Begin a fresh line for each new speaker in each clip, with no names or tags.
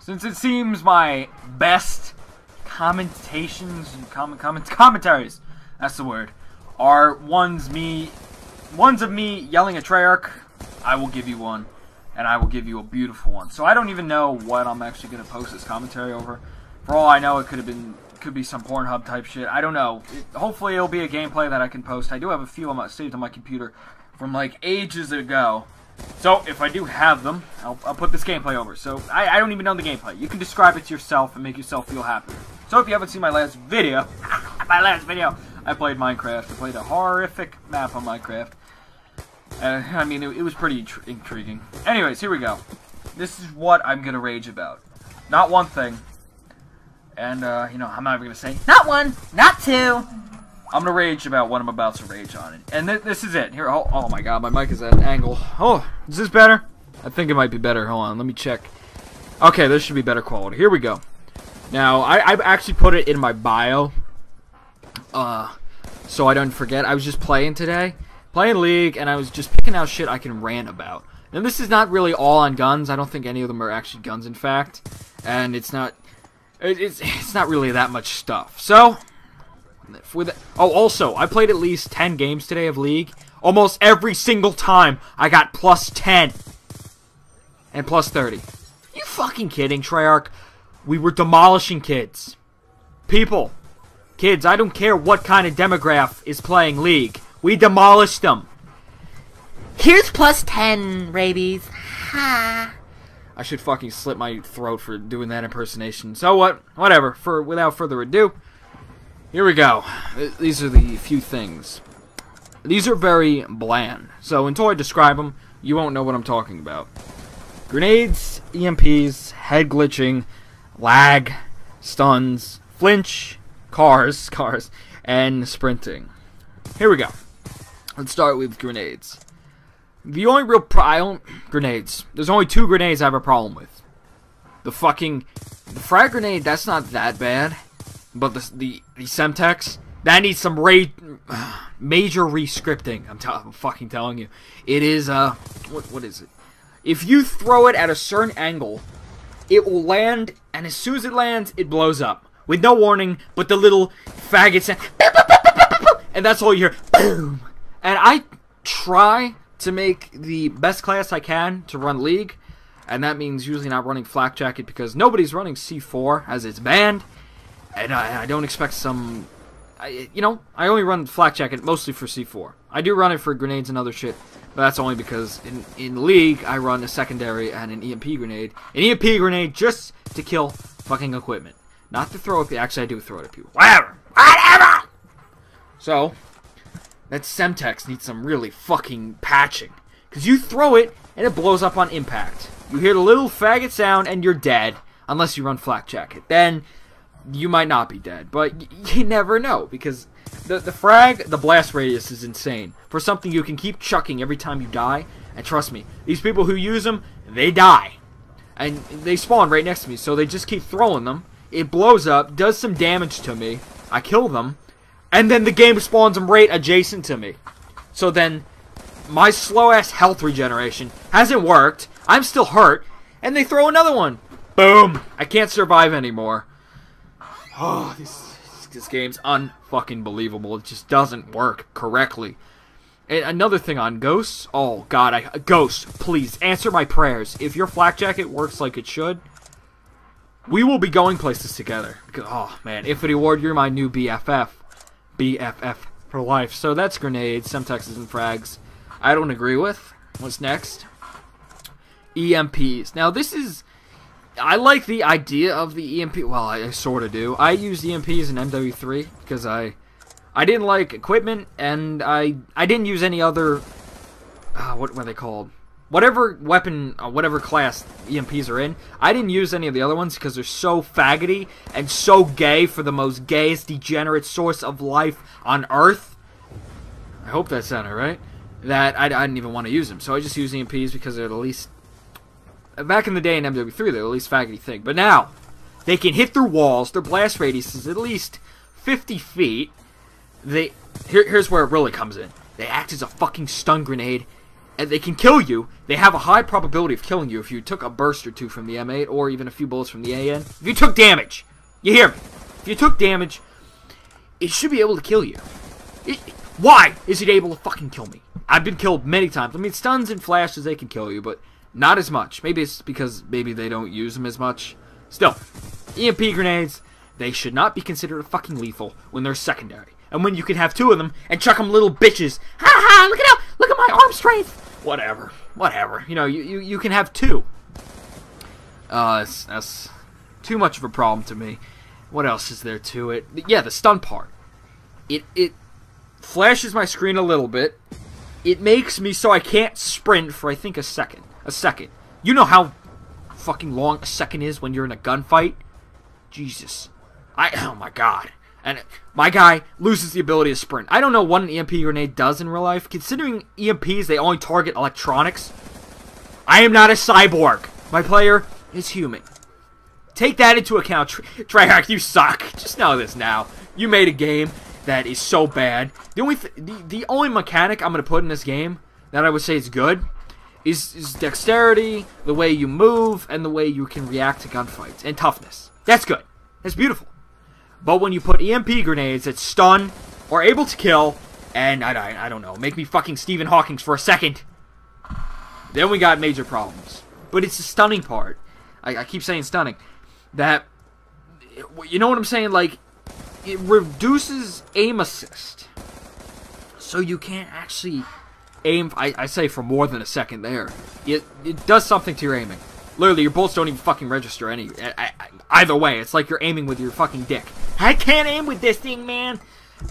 Since it seems my best commentations and commentaries, that's the word, are ones of me yelling at Treyarch, I will give you one, and I will give you a beautiful one. So I don't even know what I'm actually going to post this commentary over. For all I know, it could be some Pornhub type shit. I don't know. Hopefully it'll be a gameplay that I can post. I do have a few saved on my computer from like ages ago. So if I do have them, I'll put this gameplay over. So I don't even know the gameplay. You can describe it to yourself and make yourself feel happy. So if you haven't seen my last video, I played Minecraft. I played a horrific map on Minecraft. I mean, it was pretty intriguing. Anyways, here we go. This is what I'm gonna rage about. Not one thing. And, you know, I'm not even gonna say, not one, not two. I'm gonna rage about what I'm about to rage on. And this is it. Here, oh my god, my mic is at an angle. Oh, is this better? I think it might be better. Hold on, let me check. Okay, this should be better quality. Here we go. Now, I've actually put it in my bio. So I don't forget. I was just playing today. Playing League, and I was just picking out shit I can rant about. Now, this is not really all on guns. I don't think any of them are actually guns, in fact. And it's not really that much stuff. So, also, I played at least 10 games today of League. Almost every single time, I got plus 10. And plus 30. You fucking kidding, Treyarch? We were demolishing kids. People. Kids, I don't care what kind of demographic is playing League. We demolished them. Here's plus 10, rabies. Ha. I should fucking slit my throat for doing that impersonation. So what? Whatever. Without further ado, here we go. These are the few things. These are very bland. So until I describe them, you won't know what I'm talking about. Grenades, EMPs, head glitching, lag, stuns, flinch, cars, and sprinting. Here we go. Let's start with grenades. The only real grenades. There's only 2 grenades I have a problem with. The frag grenade, that's not that bad. But the Semtex, that needs some major re-scripting. I'm fucking telling you. It is, what is it? If you throw it at a certain angle, it will land, and as soon as it lands, it blows up. With no warning, but the little faggot sound. And that's all you hear. Boom. And I try to make the best class I can to run League. And that means usually not running Flak Jacket because nobody's running C4 as it's banned. And I don't expect some... you know, I only run Flak Jacket mostly for C4. I do run it for grenades and other shit. But that's only because in League, I run a secondary and an EMP grenade. An EMP grenade just to kill fucking equipment. Not to throw it... Actually, I do throw it at people. Whatever! So, that Semtex needs some really fucking patching. Because you throw it, and it blows up on impact. You hear the little faggot sound, and you're dead. Unless you run Flak Jacket. Then, you might not be dead. But you never know. Because the frag, the blast radius is insane. For something you can keep chucking every time you die. And trust me, these people who use them, they die. And they spawn right next to me. So they just keep throwing them. It blows up, does some damage to me. I kill them. And then the game spawns them right adjacent to me. So then, my slow-ass health regeneration hasn't worked. I'm still hurt. And they throw another one. Boom. I can't survive anymore. Oh, this game's unfucking believable. It just doesn't work correctly. And another thing on Ghosts. Oh, God. Ghost, please, answer my prayers. If your Flak Jacket works like it should, we will be going places together. Because, oh, man. Infinity Ward, you're my new BFF. BFF for life. So that's grenades, Semtexes, and frags. I don't agree with. What's next? EMPs. Now this is... I like the idea of the EMP. Well, I sort of do. I use EMPs in MW3 because I didn't like equipment, and I didn't use any other... what are they called? Whatever weapon, whatever class EMPs are in, I didn't use any of the other ones because they're so faggoty and so gay for the most gayest, degenerate source of life on Earth. I hope that sounded right. That I didn't even want to use them. So I just use EMPs because they're the least... Back in the day in MW3, they're the least faggoty thing. But now, they can hit through walls. Their blast radius is at least 50 feet. Here's where it really comes in. They act as a fucking stun grenade. and they can kill you. They have a high probability of killing you if you took a burst or two from the M8 or even a few bullets from the AN. If you took damage, you hear me? If you took damage, it should be able to kill you. Why is it able to fucking kill me? I've been killed many times. I mean, stuns and flashes, they can kill you, but not as much. Maybe it's because maybe they don't use them as much. Still, EMP grenades, they should not be considered fucking lethal when they're secondary. And when you can have 2 of them and chuck them little bitches. Ha ha, look at my arm strength. Whatever. You know, you can have 2. That's too much of a problem to me. What else is there to it? Yeah, the stun part. It flashes my screen a little bit. It makes me so I can't sprint for, I think, a second. You know how fucking long a second is when you're in a gunfight? Jesus. Oh my god. And my guy loses the ability to sprint. I don't know what an EMP grenade does in real life. Considering EMPs, they only target electronics. I am not a cyborg. My player is human. Take that into account. Treyarch, you suck. Just know this now. You made a game that is so bad. The only mechanic I'm going to put in this game that I would say is good is dexterity, the way you move, and the way you can react to gunfights, and toughness. That's good. That's beautiful. But when you put EMP grenades that stun, or able to kill, and I don't know, make me fucking Stephen Hawking for a second, then we got major problems. But it's the stunning part. I keep saying stunning. That, you know what I'm saying? Like, it reduces aim assist. So you can't actually aim, I say, for more than a second there. It does something to your aiming. Literally, your bullets don't even fucking register either way. It's like you're aiming with your fucking dick. I can't aim with this thing, man.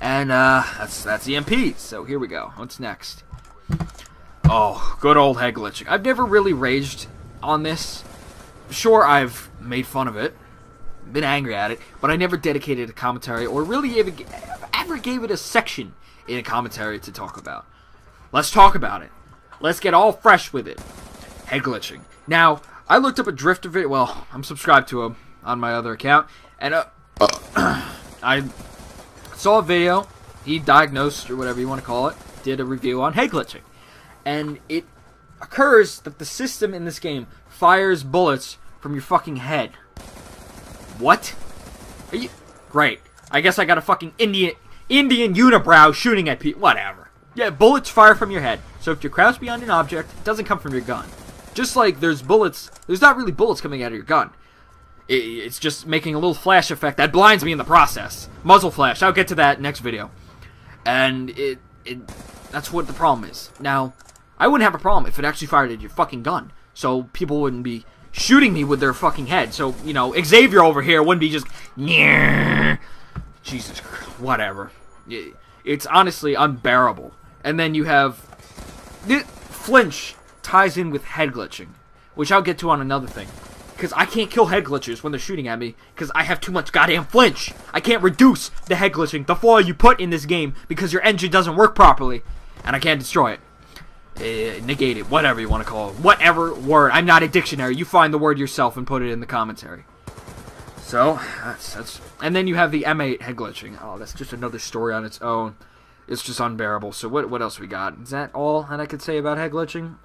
And that's EMPs. So here we go. What's next? Oh, good old head glitching. I've never really raged on this. Sure, I've made fun of it, been angry at it, but I never dedicated a commentary or really ever gave it a section in a commentary to talk about. Let's talk about it. Let's get all fresh with it. Head glitching. Now, I looked up a drifter video. Well, I'm subscribed to him on my other account, and I saw a video. He diagnosed, or whatever you want to call it, did a review on head glitching, and it occurs that the system in this game fires bullets from your fucking head. What? Are you... Great. I guess I got a fucking Indian unibrow shooting at people. Whatever. Yeah, bullets fire from your head. So if you're crouched behind an object, it doesn't come from your gun. Just like there's bullets, there's not really bullets coming out of your gun. It's just making a little flash effect that blinds me in the process. Muzzle flash. I'll get to that next video. And that's what the problem is. Now, I wouldn't have a problem if it actually fired at your fucking gun. So people wouldn't be shooting me with their fucking head. So, you know, Xavier over here wouldn't be just... Jesus Christ. Whatever. It's honestly unbearable. And then you have... Flinch ties in with head glitching, which I'll get to on another thing. Because I can't kill head glitchers when they're shooting at me, because I have too much goddamn flinch. I can't reduce the head glitching, the foil you put in this game, because your engine doesn't work properly, and I can't destroy it. Negate it, whatever you want to call it. Whatever word. I'm not a dictionary. You find the word yourself and put it in the commentary. So, that's... And then you have the M8 head glitching. Oh, that's just another story on its own. It's just unbearable. So what else we got? Is that all that I could say about head glitching?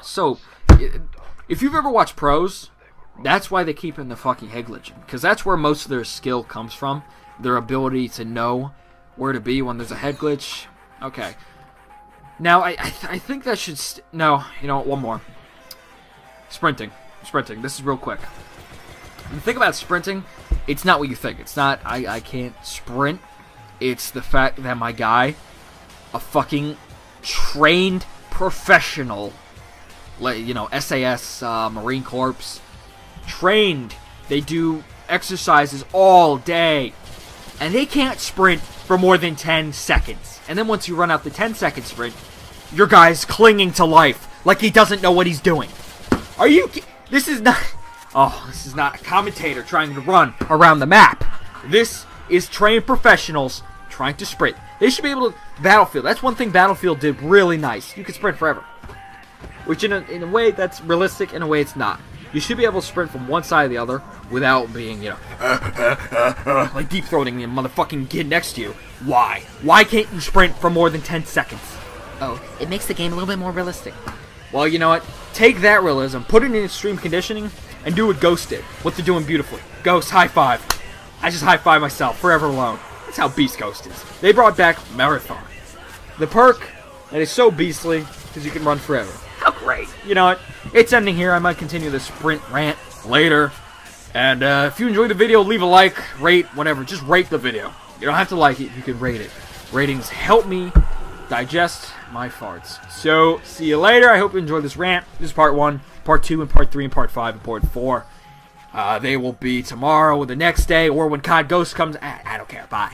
So, if you've ever watched pros, that's why they keep in the fucking head glitching. Because that's where most of their skill comes from. Their ability to know where to be when there's a head glitch. Okay. Now, I think that should... No, you know what? One more. Sprinting. This is real quick. When you think about sprinting, it's not what you think. It's not, I can't sprint. It's the fact that my guy, a fucking trained professional, you know, SAS, Marine Corps, trained. They do exercises all day. And they can't sprint for more than 10 seconds. And then once you run out the 10-second sprint, your guy's clinging to life like he doesn't know what he's doing. Are you... This is not... Oh, this is not a commentator trying to run around the map. This is trained professionals trying to sprint. They should be able to... Battlefield. That's one thing Battlefield did really nice. You can sprint forever. Which in a way that's realistic, in a way it's not. You should be able to sprint from one side to the other without being, you know, like deep-throating the motherfucking kid next to you. Why? Why can't you sprint for more than 10 seconds?
Oh, it makes the game a little bit more realistic.
Well, you know what? Take that realism, put it in extreme conditioning, and do what Ghost did. What they're doing beautifully. Ghost, high five. I just high five myself, forever alone. That's how beast Ghost is. They brought back Marathon. The perk that is so beastly, because you can run forever. How great. You know what? It's ending here. I might continue the sprint rant later. And if you enjoyed the video, leave a like, rate, whatever. Just rate the video. You don't have to like it, you can rate it. Ratings help me digest my farts. So, see you later. I hope you enjoyed this rant. This is part 1, part 2, and part 3, and part 5, and part 4. They will be tomorrow or the next day, or when COD Ghost comes. I don't care. Bye.